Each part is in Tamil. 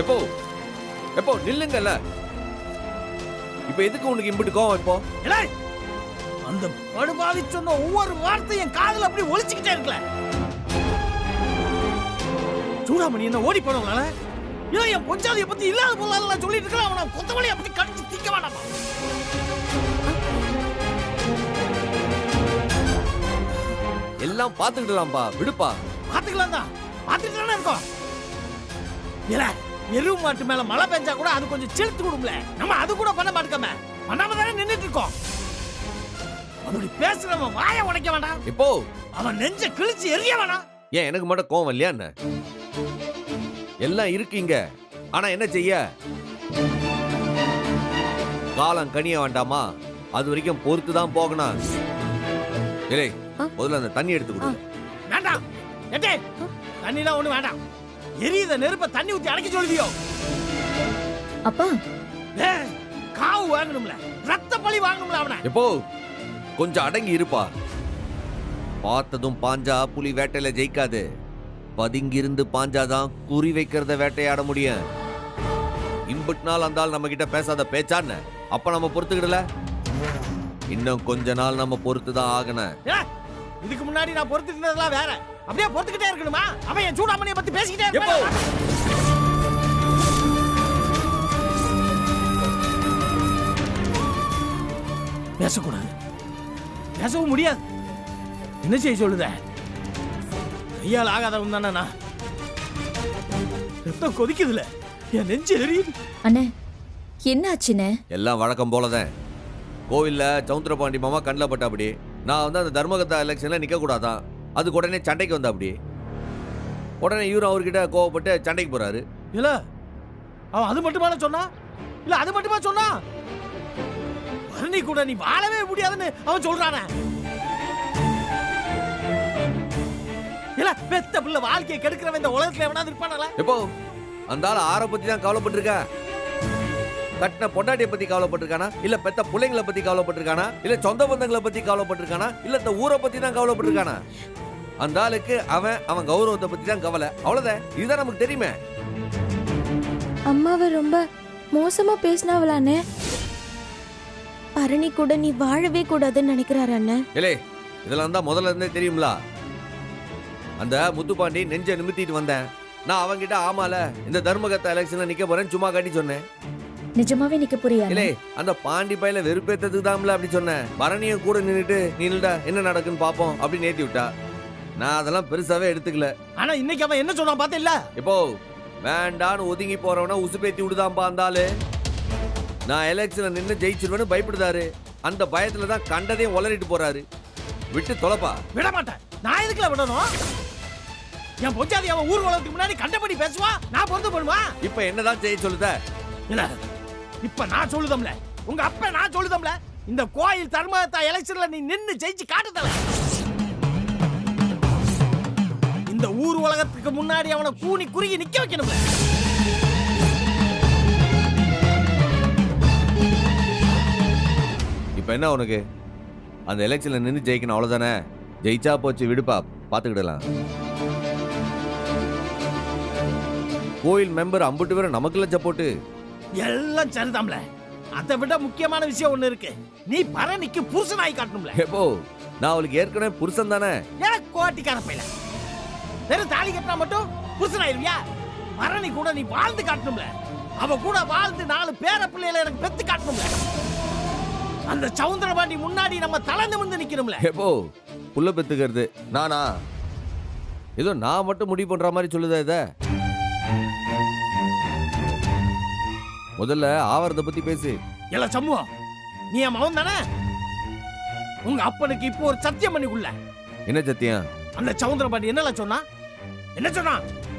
எப்போ எப்போ நில்லுங்கல்ல. இப்ப எதுக்கு உனக்கு இம்பிட்டு கோவம்? இப்போ அந்த படுபாவி சொன்ன ஒவ்வொரு வார்த்தையும் காதுல அப்படி ஒலிச்சுக்கிட்டே இருக்கல. சூடாமணி என்ன ஓடி போனவங்கள இல்ல என் பொஞ்சாதியை பத்தி இல்லாத போலாம் சொல்லிட்டு இருக்க. அவனை கொத்தவழியை பத்தி கடிச்சு திக்க வேண்டாமா? எல்லாம் பாத்துக்கிடலாம்பா, விடுப்பா. பாத்துக்கலாம் தான், பாத்துட்டு தானே இருக்கோம். இல்ல எருவு மாட்டு மேல மழை பெஞ்சா கூட அது கொஞ்சம் செலுத்து கொடும்ல. நம்ம அது கூட பண்ண மாட்டோமே, பண்ணாம தானே நின்னுட்டு இருக்கோம். அப்படி பேசுறவன் வாயை உடைக்க வேண்டாம். இப்போ அவன் நெஞ்ச கிழிச்சு எரிய வேணாம். ஏன் எனக்கு மட்டும் கோவம் இல்லையா என்ன? எல்லாம் இருக்கீங்க, ஆனா என்ன செய்ய? காலம் கனிய வேண்டாமா? அது வரைக்கும் பொறுத்து தான் போகணும். இல்லை முதல்ல அந்த தண்ணி எடுத்து கொடு. வேண்டாம் எட்டே, தண்ணிலாம் ஒண்ணு வேண்டாம். எரியுத நெருப்ப தண்ணி ஊத்தி அடக்கி சொல்லுதியோ? அப்பா காவு வாங்கணும்ல, ரத்த பழி வாங்கணும்ல அவனை. எப்போ கொஞ்சம் அடங்கி இருப்பா. பார்த்ததும் பாஞ்சா புலி வேட்டையில ஜெயிக்காது. பதுங்கி இருந்து பாஞ்சாதான் குறி வைக்கிறத வேட்டையாட முடியும். இம்புட் நாள் அந்த நம்ம கிட்ட பேசாத பேச்சான்னு அப்ப நம்ம பொறுத்துக்கிடல. இன்னும் கொஞ்ச நாள் நம்ம பொறுத்துதான் ஆகணும். இதுக்கு முன்னாடி நான் பொறுத்துட்டு இருந்ததெல்லாம் வேற. அப்படியே பொறுத்துக்கிட்டே இருக்கணுமா? அவன் என் சூடாமணியை பத்தி பேசிக்கிட்டே இருப்பான். பேசக்கூடாது, பேசவும் முடியாது. என்ன செய்ய சொல்லுத? கையால் ஆகாதவன் தானே நான். ரத்தம் கொதிக்குதுல, என் நெஞ்சு எரியுது. அண்ணே என்ன ஆச்சுன்னு? எல்லாம் வழக்கம் போலதான். கோவில்ல சவுந்தரபாண்டி மாமா கண்ணில் பட்ட அப்படி நான் அந்த தர்மகத்தா எலெக்ஷன்ல நிக்க கூடாதான். அதுக்கு உடனே சண்டைக்கு வந்த அப்படி. உடனே இவரும் அவர்கிட்ட கோவப்பட்டு சண்டைக்கு போறாரு. இல்ல அவன் அது மட்டுமா சொன்னா? இல்ல அது மட்டுமா சொன்னா? பரணி கூட நீ வாழவே முடியாதுன்னு அவன் சொல்றானே. இல்ல பெத்த பிள்ளை வாழ்க்கையை கெடுக்கிறவன் இந்த உலகத்துல எவனாவது இருப்பானல? எப்போ அந்த ஆள் ஆற பத்தி தான் கவலைப்பட்டிருக்கா? கட்டின பொண்டாட்டியை பத்தி கவலைப்பட்டிருக்கானா? இல்ல பெத்த பிள்ளைங்களை பத்தி கவலைப்பட்டிருக்கானா? இல்ல சொந்த பந்தங்களை பத்தி கவலைப்பட்டிருக்கானா? இல்ல இந்த ஊரை பத்தி தான் கவலைப்பட்டிருக்கானா? அந்த ஆளுக்கு அவன் கௌரவத்தை பத்தி தான் கவலை. அவ்வளவுதான். இதுதான் நமக்கு தெரியுமே. அம்மாவை ரொம்ப மோசமா பேசினாவளானே. பரணி கூட நீ வாழவே கூடாதுன்னு நினைக்கிறாரு அண்ணன். இல்லே இதெல்லாம் தான் முதல்ல இருந்தே தெரியுங்களா? அந்த முத்துப்பாண்டி நெஞ்ச நிமித்திட்டு வந்தேன். நான் அவங்கிட்ட ஆமால இந்த தர்மகத்தா எலெக்ஷன்ல நிக்க போறேன்னு சும்மா காட்டி சொன்னேன். நிஜமாவே நிக்க புரியா? இல்லே அந்த பாண்டி பையில வெறுப்பேத்ததுக்கு தான்ல அப்படி சொன்னேன். பரணியும் கூட நின்னுட்டு நீல்டா என்ன நடக்குன்னு பாப்போம் அப்படின்னு ஏத்தி விட்டா. நான் அதெல்லாம் பெருசாவே எடுத்துக்கல. ஆனா இன்னைக்கு அவன் என்ன சொன்னான் பாத்த இல்ல? இப்போ வேண்டான்னு ஒதுங்கி போறவன உசுப்பேத்தி விடுதான் பாந்தாலு. நான் எலெக்ஷன்ல நின்னு ஜெயிச்சிருவேன்னு பயப்படுதாரு. அந்த பயத்துல தான் கண்டதையும் உளறிட்டு போறாரு. விட்டு தொலைப்பா. விட மாட்டேன். நான் எதுக்குல விடணும்? என் பொஞ்சாதி அவன் ஊர் வளத்துக்கு முன்னாடி கண்டபடி பேசுவா, நான் பொறுத்து போடுமா? இப்ப என்னதான் செய்ய சொல்லுத? இல்ல இப்ப நான் சொல்லுதம்ல, உங்க அப்ப நான் சொல்லுதம்ல, இந்த கோயில் தர்மகத்தா எலெக்ஷன்ல நீ நின்னு ஜெயிச்சு காட்டுதல. இந்த ஊர் உலகத்துக்கு முன்னாடி அவனை கூனி குறுகி நிக்க வைக்கணும்ல. இப்ப என்ன உனக்கு? அந்த எலெக்ஷன்ல நின்னு ஜெயிக்கணும் அவ்வளவுதானே. ஜெயிச்சா போச்சு, விடுப்பா, பாத்துக்கிடலாம். கோயில் மெம்பர் அம்புட்டு பேரும் நமக்குள்ள சப்போர்ட்டு. எல்லாம் சரிதாம்ல. அதை விட முக்கியமான விஷயம் ஒண்ணு இருக்கு. நீ பரணிக்கு புருஷனாய் காட்டணும்ல. எப்போ நான் அவளுக்கு ஏற்கனவே புருஷன் தானே. எனக்கு கோட்டிக்கார பையல வெறும் தாலி கட்டினா மட்டும் புருஷனாயிருவியா? பரணி கூட நீ வாழ்ந்து காட்டணும்ல. அவ கூட வாழ்ந்து 4 பேர பிள்ளைகளை எனக்கு பெத்து காட்டணும்ல. அந்த சவுந்தரபாண்டி முன்னாடி நம்ம தலை நிமிர்ந்து நிக்கணும்ல. எப்போ புள்ள பெத்துக்கிறது நானா? ஏதோ நான் மட்டும் முடிவு பண்ற மாதிரி சொல்லுதா? இத முதல்ல ஆவரத்தை பத்தி பேசு. எல்லாம் சமூகம், நீ என் மகன் தானே? உங்க அப்பனுக்கு இப்போ ஒரு சத்தியம் பண்ணிக்குள்ள. என்ன சத்தியம்? அந்த சவுந்தரபாண்டி என்னலாம் சொன்னா? என்ன சொன்னா?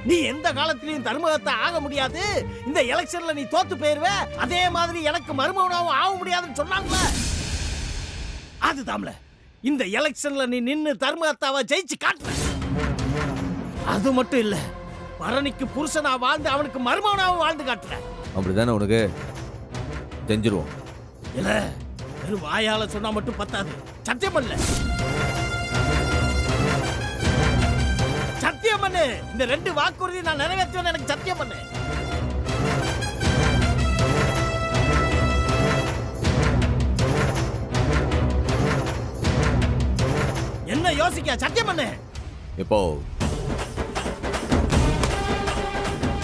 நீ எந்த காலத்திலையும் தர்மகத்தை ஆக முடியாது, இந்த எலெக்ஷன்ல நீ தோத்து போயிருவே, அதே மாதிரி எனக்கு மருமகனாவும் ஆக முடியாதுன்னு சொன்னாங்கல. அதுதான்ல இந்த எலெக்ஷன்ல நீ நின்னு தர்மகத்தாவை ஜெயிச்சு காட்டுற. அது மட்டும் இல்ல, பரணிக்கு புருஷனா வாழ்ந்து அவனுக்கு மருமகனாவும் வாழ்ந்து காட்டுற. அப்படிதானே? உனக்கு செஞ்சிருவோம். இல்ல வெறும் வாயால சொன்னா மட்டும் பத்தாது. சத்தியம் பண்ணல. சத்தியம் பண்ணு. இந்த 2 வாக்குறுதி நான் நிறைவேற்றுவேன். எனக்கு சத்தியம் பண்ணு. என்ன யோசிக்க? சத்தியம் பண்ணு. இப்போ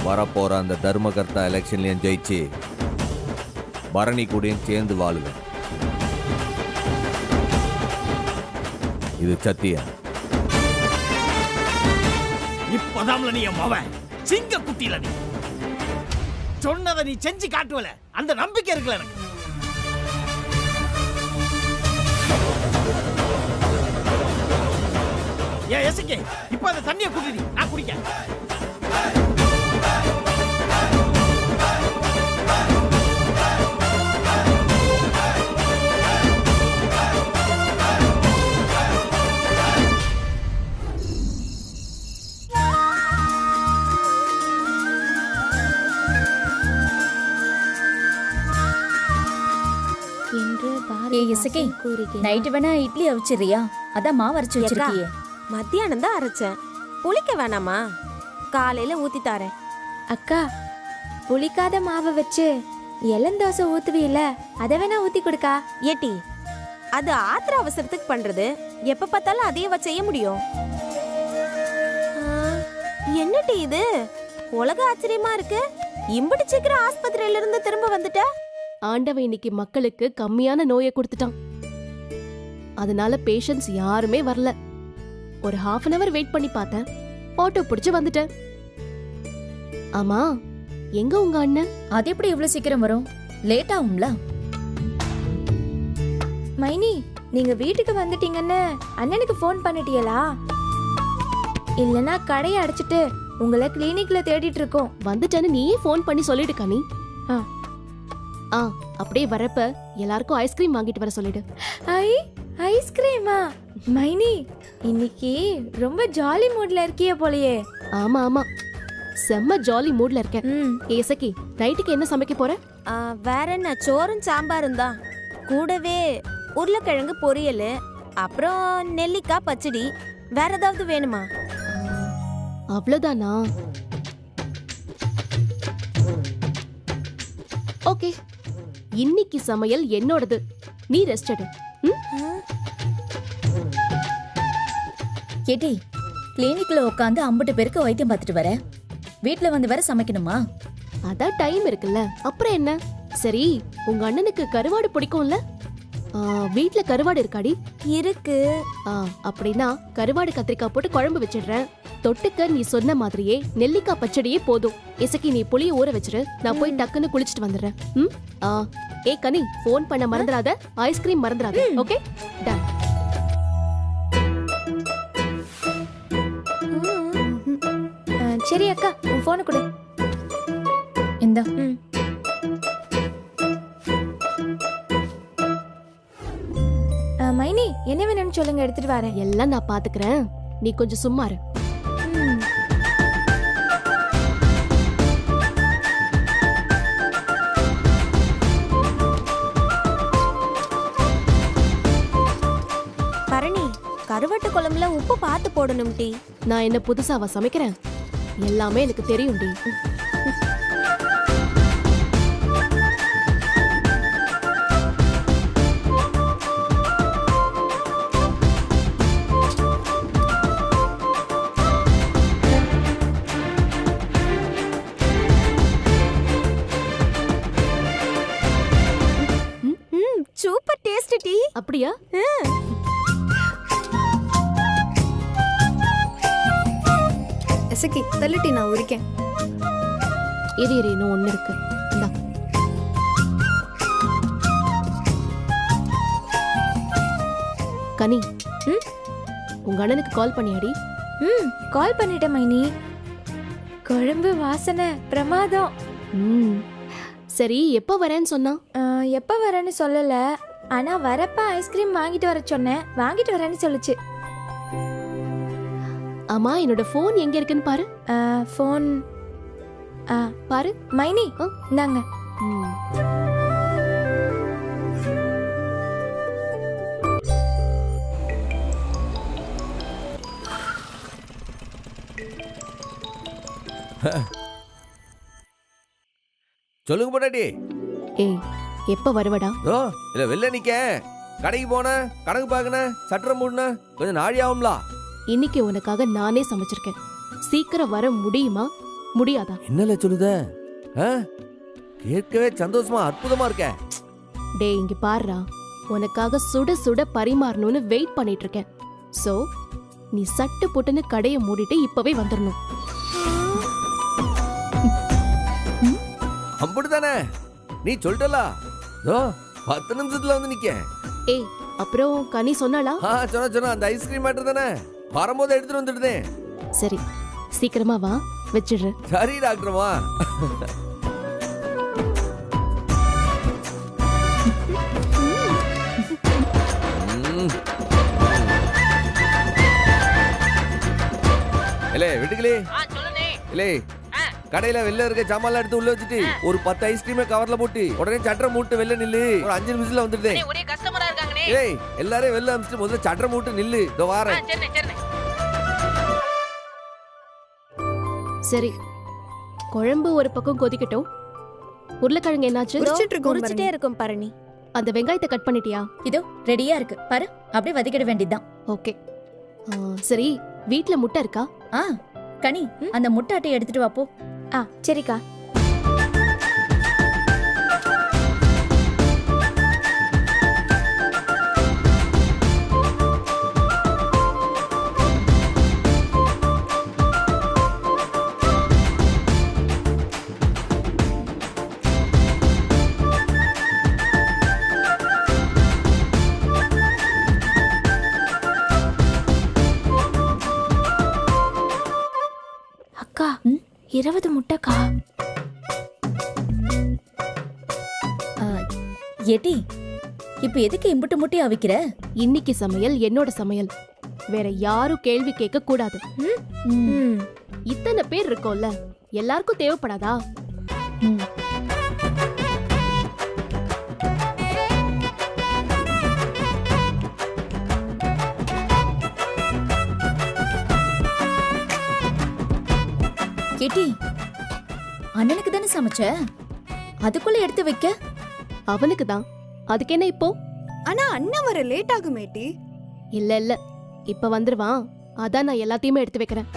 வரப்போற அந்த தர்மகர்த்தா எலெக்ஷன்லயும் ஜெயிச்சு பரணி கூடயும் சேர்ந்து வாழுவேன். இது சத்தியம். இப்பதான்ல நீ என் மவன். சிங்க குட்டில நீ சொன்னதை நீ செஞ்சு காட்டுவல, அந்த நம்பிக்கை இருக்குல்ல எனக்கு. ஏன் எசிக்கே, இப்ப அந்த தண்ணியை குடிடி, நான் குடிக்க. இசக்கி, நைட்டு வேணா இட்லி அவிச்சிடுறியா? அதான் மாவு அரைச்சு வச்சிருக்கியே. மத்தியானம் தான் அரைச்சேன், புளிக்க வேணாமா? காலையில ஊத்தி தாரேன். அக்கா, புளிக்காத மாவை வச்சு இளந்தோசை ஊத்துவீல, அதை வேணா ஊத்தி கொடுக்கா. ஏட்டி, அது ஆத்திர அவசரத்துக்கு பண்றது. எப்ப பார்த்தாலும் அதையே செய்ய முடியும்? என்னட்டி இது உலக ஆச்சரியமா இருக்கு. இம்புட்டு சீக்கிரம் ஆஸ்பத்திரியில இருந்து திரும்ப வந்துட்ட? ஆண்டவன் இன்னைக்கு மக்களுக்கு கம்மியான நோயை கொடுத்துட்டான். அதனால பேஷண்ட்ஸ் யாருமே வரல. ஒரு half an hour வெயிட் பண்ணி பார்த்தேன், ஆட்டோ பிடிச்சு வந்துட்டேன். ஆமா, எங்க உங்க அண்ணன்? அது எப்படி இவ்வளவு சீக்கிரம் வரும்? லேட் ஆகும்ல. மைனி, நீங்க வீட்டுக்கு வந்துட்டீங்கன்னு அண்ணனுக்கு ஃபோன் பண்ணிட்டீங்களா? இல்லனா கடையை அடைச்சிட்டு உங்களை கிளினிக்ல தேடிட்டு இருக்கோம். வந்துட்டேன்னு நீயே ஃபோன் பண்ணி சொல்லிடு கனி. அப்படியே வரப்ப எல்லாருக்கும் ஐஸ்கிரீம் வாங்கிட்டு வர சொல்லிடு. ஐஸ்கிரீமா? மைனி, இன்னைக்கு ரொம்ப ஜாலி மூட்ல இருக்கியே போலயே. ஆமா ஆமா, செம்ம ஜாலி மூட்ல இருக்கேன். ஏசக்கி, நைட்டுக்கு என்ன சமைக்க போற? வேற என்ன, சோறும் சாம்பாரும் தான். கூடவே உருளைக்கிழங்கு பொரியல், அப்புறம் நெல்லிக்காய் பச்சடி. வேற ஏதாவது வேணுமா? அவ்வளவுதானா? ஓகே, இன்னைக்கு சமையல் என்னோடது. நீ ரெஸ்ட் எடு. கேட்டி, கிளினிக்ல உட்காந்து 50 பேருக்கு வைத்தியம் பார்த்துட்டு வர, வீட்ல வந்து வர சமைக்கணுமா? அதான் டைம் இருக்குல்ல, அப்புறம் என்ன? சரி, உங்க அண்ணனுக்கு கருவாடு பிடிக்கும்ல? வீட்ல கருவாடு இருக்காடி? இருக்கு. அப்படின்னா கருவாடு கத்திரிக்காய் போட்டு குழம்பு வச்சிடுறேன். தொட்டுக்க நீ சொன்ன மாதிரியே நெல்லிக்காய் பச்சடியே போதும். இசக்கி, நீ புளிய ஊற வச்சிரு, நான் போய் டக்குன்னு குளிச்சிட்டு வந்துடுறேன். ஏ கனி, போன் பண்ண மறந்துடாத, ஐஸ்கிரீம் மறந்துடாத. Okay, done. சரி அக்கா, உன் போனை கொடு. இந்த மைனி, என்ன வேணும்னு சொல்லுங்க, எடுத்துட்டு வரேன். எல்லாம் நான் பாத்துக்கிறேன், நீ கொஞ்சம் சும்மா இரு. பரணி, கருவாட்டு குழம்புல உப்பு பார்த்து போடணும் டி. நான் என்ன புதுசாவா சமைக்கிறேன்? எல்லாமே எனக்கு தெரியும் டி. Super taste D. அப்படியா? எசக்கி, தள்ளிட்டி, நான் உரிக்கேன். இரு இரு, இன்னும் ஒண்ணு இருக்கு. இந்தா. கனி, உங்க அண்ணனுக்கு கால் பண்ணியாடி? கால் பண்ணிட்டேன் மைனி. குழம்பு வாசனை பிரமாதம். சரி, எப்போ வரேன்னு சொன்னா? எப்போ வரேன்னு சொல்லல, ஆனா வரப்ப ஐஸ்கிரீம் வாங்கிட்டு வர சொன்னேன், வாங்கிட்டு வரேன்னு சொல்லுச்சு. அம்மா, என்னோட போன் எங்க இருக்குன்னு பாரு. போன் பாரு. மைனி, இந்தாங்க. சொல்லுங்க பொண்டாட்டி. ஏய், எப்ப வருவடா? இல்ல வெளில நிக்க, கடைக்கு போன கணக்கு பாக்கன சட்டரம் மூடன கொஞ்சம் நாழி ஆகும்ல. இன்னைக்கு உனக்காக நானே சமைச்சிருக்கேன். சீக்கிரம் வர முடியுமா முடியாதா? என்னல சொல்லுத? கேட்கவே சந்தோஷமா அற்புதமா இருக்க. டேய் இங்க பாருடா, உனக்காக சுட சுட பரிமாறணும்னு வெயிட் பண்ணிட்டு இருக்கேன். சோ நீ சட்டு போட்டுன்னு கடையை மூடிட்டு இப்பவே வந்துடணும். அப்படித்தானே நீ சொல்லிட்டல. 10 நிமிஷத்துல வந்து நிக்க. ஏய் அப்புறம் கனி சொன்னாளா? சொன்ன அந்த ஐஸ்கிரீம் மேட்டர் தானே வரும்போது எடுத்துட்டு வந்துடுதேன். சரி சீக்கிரமா வா, வச்சிடுறேன். சரி டாக்டர்மா. இல்லே வீட்டுக்குள்ளே இல்லே கடையில வெளில இருக்க சாமான் எடுத்து உள்ள வச்சுட்டு ஒரு 10 ஐஸ்கிரீம் கவர்ல போட்டு உடனே சட்டரை மூட்டு வெளில நில்லு. ஒரு 5 நிமிஷத்துல வந்துடுதே. ஒரே கஸ்டமரா இருக்காங்கனே. ஏய் எல்லாரும் வெளில அமிச்சிட்டு முதல்ல சட்டரை மூட்டு நில்லு. இதோ வாரேன். சரி குழம்பு ஒரு பக்கம் கொதிக்கட்டும். உருளைக்கிழங்கு என்னாச்சு? குறிச்சிட்டே இருக்கும் பரணி. அந்த வெங்காயத்தை கட் பண்ணிட்டியா? இதோ ரெடியா இருக்கு பாரு, அப்படியே வதக்கிட வேண்டியதுதான். ஓகே. சரி வீட்ல முட்டை இருக்கா? கனி அந்த முட்டை அட்டையை எடுத்துட்டு வாப்போ. சரிக்கா. அக்கா 20 முட்டைக்கா. ஏட்டி இப்ப எதுக்கு இம்புட்டு முட்டையை அவிக்கிற? இன்னைக்கு சமையல் என்னோட சமையல், வேற யாரும் கேள்வி கேட்க கூடாது. இத்தனை பேர் இருக்கோம்ல, எல்லாருக்கும் தேவைப்படாதா? ஏட்டி அண்ணனுக்கு தானே சமைச்ச, அதுக்குள்ள எடுத்து வைக்க? அவனுக்கு தான். அதுக்கு என்ன இப்போ? ஆனா அண்ணன் வர லேட் ஆகுமேட்டி. இல்ல இல்ல இப்ப வந்துருவான், அதான் நான் எல்லாத்தையுமே எடுத்து வைக்கிறேன்.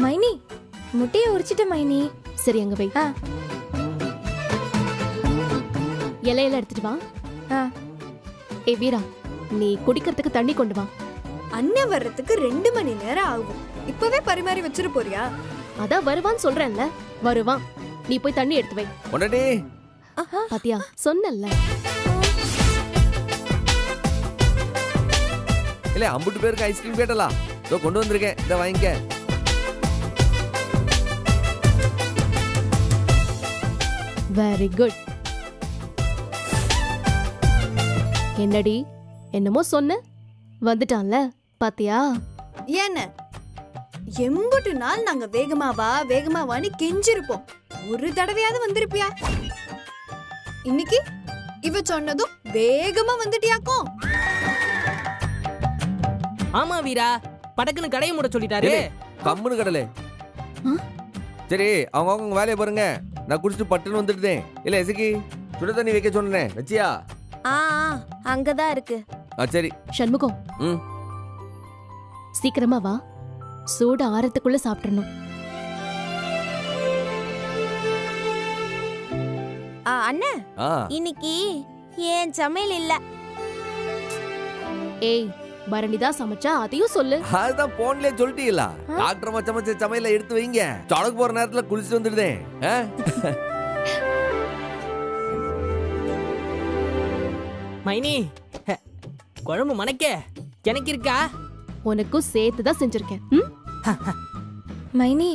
மைனி முட்டையை உரிச்சிட்ட மைனி. சரி அங்க வை. இலையில எடுத்துட்டு வா. ஏ வீரா, நீ குடிக்கிறதுக்கு தண்ணி கொண்டு வா. அண்ணன் வர்றதுக்கு 2 மணி நேரம் ஆகும். இப்பவே பரிமாறி வச்சிரு போறியா? அதான் வருவான்னு சொல்றேன்ல, வருவான். நீ போய் தண்ணி எடுத்து வை. உடனே பாத்தியா சொன்னல. இல்ல அம்புட்டு பேருக்கு ஐஸ்கிரீம் கேட்டலாம். இதோ கொண்டு வந்திருக்கேன், இத வாங்கிக்க. Very good. என்னடி என்னமோ சொன்ன, வந்துட்டான்ல பாத்தியா? ஏன எம்புட்டு நாள் நாங்க வேகமா வான்னு கெஞ்சிருப்போம். ஒரு தடவையாவது வந்திருப்பியா? இன்னைக்கு இவ சொன்னதும் வேகமா வந்துட்டியாக்கும். ஆமா வீரா, படக்குன்னு கடையை மூட சொல்லிட்டாரு. கம்முனு கடலே. சரி அவங்க வேலையை பாருங்க, நான் குடிச்சிட்டு பட்டுன்னு வந்துட்டேன். இல்ல எசக்கி சுட தண்ணி வைக்க சொன்னேன், வச்சியா? அங்கதான் இருக்கு. சரி சண்முகம், சீக்கிரமா வா, சூடு ஆறத்துக்குள்ள சாப்பிடணும். அண்ணா இன்னைக்கு ஏன் சமையல் இல்ல. ஏய் பரணிதான் சமைச்சா அதையும் சொல்லு. அதுதான் போன்லயே சொல்லிட்டீங்களா? டாக்டர் சமைச்ச சமையல எடுத்து வைங்க, தொடக்கு போற நேரத்துல குளிச்சுட்டு வந்துடுதேன். மைனி குழம்பு மணக்க எனக்கு இருக்கா? உனக்கும் சேர்த்துதான் செஞ்சிருக்கேன். மைனி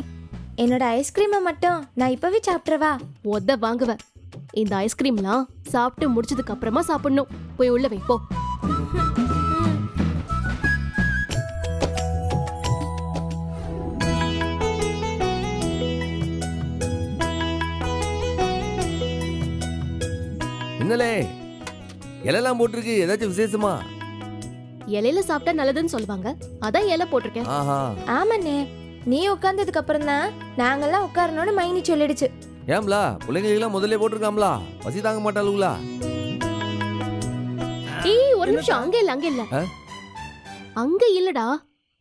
என்னோட ஐஸ்கிரீமை மட்டும் நான் இப்பவே சாப்பிட்றவா? ஒத்த வாங்குவ. இந்த ஐஸ்கிரீம்லாம் சாப்பிட்டு முடிச்சதுக்கு அப்புறமா சாப்பிடணும். போய் உள்ள வை போ. என்னலே இலையெல்லாம் போட்டிருக்கு, ஏதாச்சும் விசேஷமா? இலையில சாப்பிட்டா நல்லதுன்னு சொல்லுவாங்க, அதான் இலை போட்டிருக்கேன். ஆமாண்ணே, நீ உட்கார்ந்ததுக்கு அப்புறம் தான் நாங்கெல்லாம் உட்காரணும்னு மைனி சொல்லிடுச்சு. ஏம்லா பிள்ளைங்களுக்கு முதல்ல போட்டிருக்காம்லா, பசி தாங்க மாட்டாளுங்களா? ஏய் ஒரு நிமிஷம், அங்க இல்ல அங்க இல்ல ஆ? அங்க இல்லடா,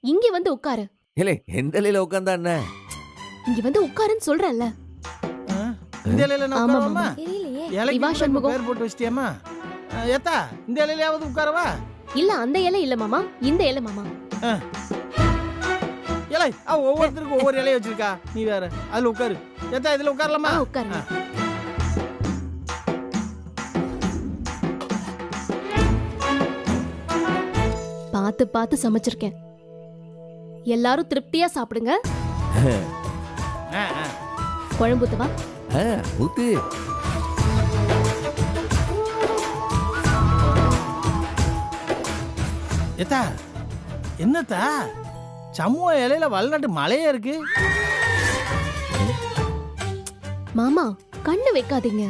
இங்க வந்து உட்காரு. இல்லை எந்த இலையில உட்காந்தா என்ன? இங்க வந்து உட்காருன்னு சொல்றேன்ல. இந்த இலையில நான் ஆமா, உட்காரவாமா? தெரியலையே. இலைக்கு இவா கூட சண்முகம். பேர் போட்டு வச்சிட்டியாமா? ஏத்தா இந்த இலையிலாவது உட்காரவா? இல்ல அந்த இலை இல்ல மாமா, இந்த இலை மாமா. இலை ஒவ்வொருத்தருக்கும் ஒவ்வொரு இலையை வச்சிருக்கா, நீ வேற. அதுல உட்காரு. ஏத்தா இதுல உட்காரலாமா? உட்காரு. பார்த்து பார்த்து சமைச்சிருக்கேன். எல்லாரும் திருப்தியா சாப்பிடுங்க. ஆ, ஆ. குழம்பு ஊத்தவா? ஊத்து. ஏத்தா என்னத்தா சமூக இலையில வல்நாட்டு மலையே இருக்கு. மாமா கண்ணு வைக்காதீங்க.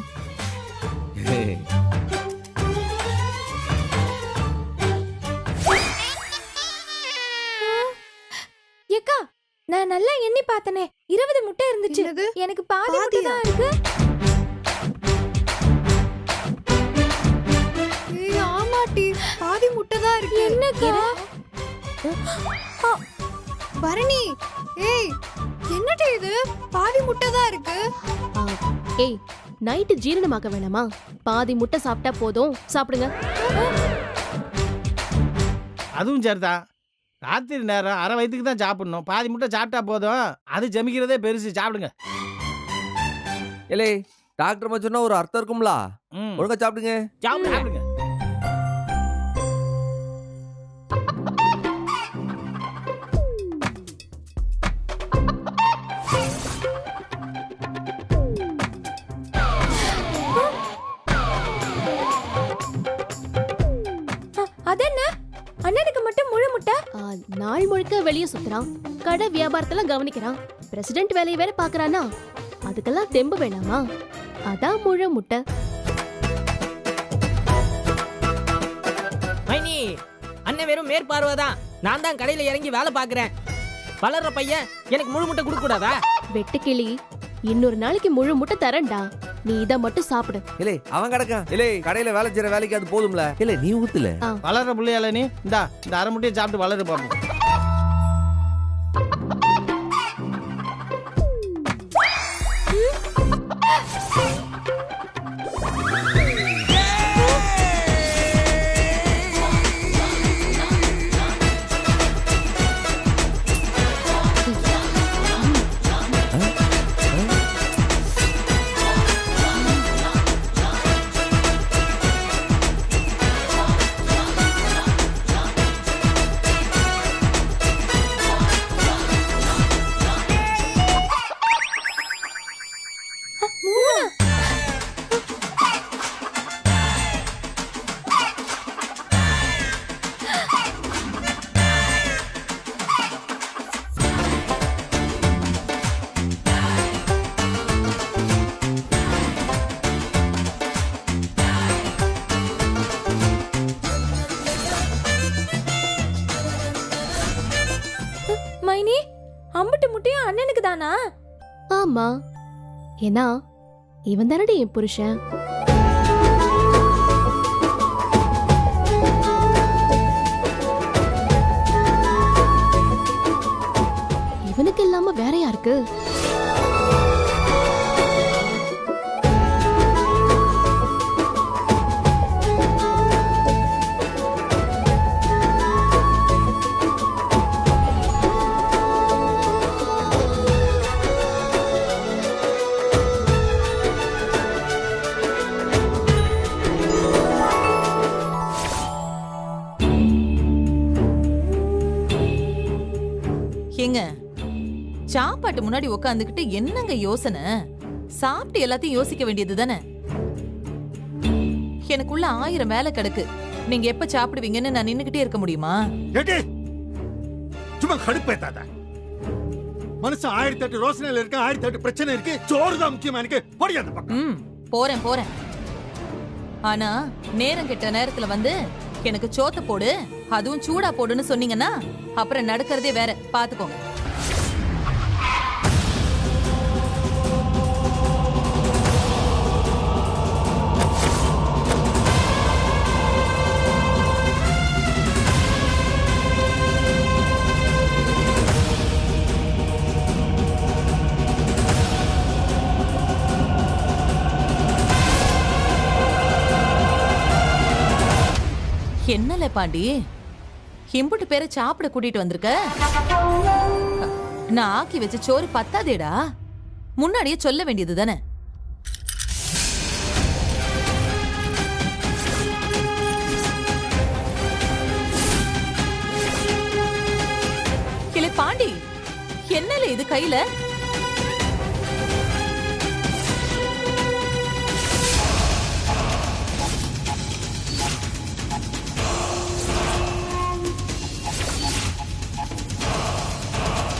ஏக்கா நான் நல்லா எண்ணி பார்த்தனே, 20 முட்டை இருந்துச்சு. எனக்கு பாதி முட்டை தான் இருக்கு. ஆமாட்டி, பாதி முட்டை தான் இருக்கு. என்னக்கா? பரணி, ஏய் என்னடி இது? பாதி முட்டை தான் இருக்கு. ஆ, ஏய் நைட்டு ஜீரணமாக்க வேணாமா? பாதி முட்டை சாப்பிட்டா போதும், சாப்பிடுங்க. அதுவும் சரிதான். ராத்திரி நேரம் அரை வயிற்றுக்கு தான் சாப்பிடணும். பாதி முட்டை சாப்பிட்டா போதும், அது ஜமிக்கிறதே பெருசு. சாப்பிடுங்க. இல்லை டாக்டர் சொன்னா ஒரு அர்த்தம் இருக்கும்ல. ம். ஒழுங்கா சாப்பிடுங்க. சாப்பிடுங்க. அதென்ன அண்ணனுக்கு மட்டும் முழு முட்டை? நாள் முழுக்க வெளியே சுத்துறான், கடை வியாபாரத்தெல்லாம் கவனிக்கிறான், பிரசிடென்ட் வேலையை வேற பாக்குறானா, அதுக்கெல்லாம் தெம்பு வேணாமா? அதான் முழு முட்டை. மைனி, அண்ணன் வெறும் மேற்பார்வைதான். நான் தான் கடையில இறங்கி வேலை பாக்குறேன். வளர்ற பையன் எனக்கு முழு முட்டை கொடுக்க கூடாதா? வெட்டுக்கிளி, இன்னொரு நாளைக்கு முழு முட்டை தரேன்டா, நீ இத மட்டும் சாப்பிடு. இல்லை அவன் கிடக்கான். இல்லை கடையில வேலை செய்யற வேலைக்கு அது போதும்ல. இல்லை நீ ஊத்துல. வளர்ற பிள்ளையால நீ இந்த அரை முட்டையை சாப்பிட்டு வளரு பாப்போம். மைனி, அம்புட்டு முட்டையும் அண்ணனுக்கு தானா? ஆமா, ஏன்னா இவன் தானடி என் புருஷன். இவனுக்கு இல்லாம வேற யாருக்கு? ஏங்க, சாப்பாட்டு முன்னாடி உட்காந்துக்கிட்டு என்னங்க யோசனை? சாப்பிட்டு எல்லாத்தையும் யோசிக்க வேண்டியது தானே. எனக்குள்ள 1000 வேலை கிடக்கு. நீங்க எப்ப சாப்பிடுவீங்கன்னு நான் நின்னுகிட்டே இருக்க முடியுமா? சும்மா கடுப்பேத்தாத. மனுஷன் 1008 ரோசனையில இருக்க, 1008 பிரச்சனை இருக்கு. சோறு தான் முக்கியமா எனக்கு. போடி அந்த பக்கம். போறேன் போறேன். ஆனா நேரம் கெட்ட நேரத்துல வந்து எனக்கு சோத்த போடு, அதுவும் சூடா போடுன்னு சொன்னீங்கன்னா அப்புறம் நடக்கிறதே வேற. பாத்துக்கோங்க. என்னல பாண்டி இம்புட்டு பேரை சாப்பிட கூட்டிட்டு வந்திருக்க? நான் ஆக்கி வச்ச சோறு பத்தாதேடா, முன்னாடியே சொல்ல வேண்டியது தானே. கிளை பாண்டி, என்னல இது கையில?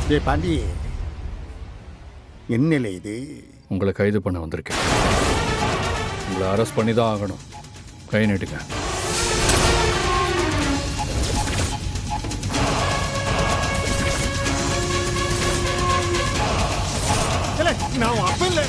டேய் பாண்டி, என்னல இது? உங்களை கைது பண்ண வந்திருக்கேன். உங்களை அரெஸ்ட் பண்ணி தான் ஆகணும். கை நீட்டுங்க. நான் அப்ப இல்லை.